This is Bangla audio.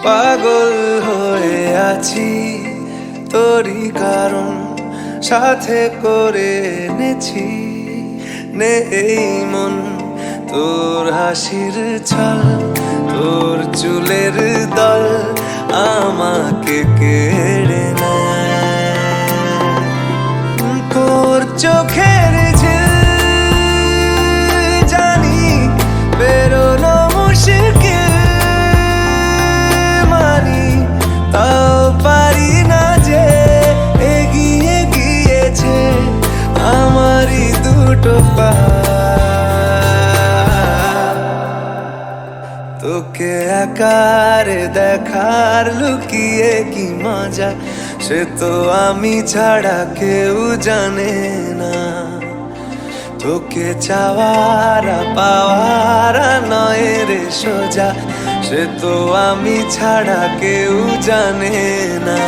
পাগল হয়ে আছি তোরই কারণ, সাথে করে এনেছি নেই মন তোর হাসির ছল, তোর চুলের দল আমাকে কেড়ে নেয়। তোর চোখের জানি বেরোনো মুশকিল, মানি তাও পারি না যে এগিয়ে গিয়েছে আমারই দুটো পা। তোকে একার দেখার লুকিয়ে কি মজা, সে তো আমি ছাড়া কেউ জানে না। তোকে চাওয়ারা পাওয়ারা নয় রে সোজা, সে তো আমি ছাড়া কেউ জানে না।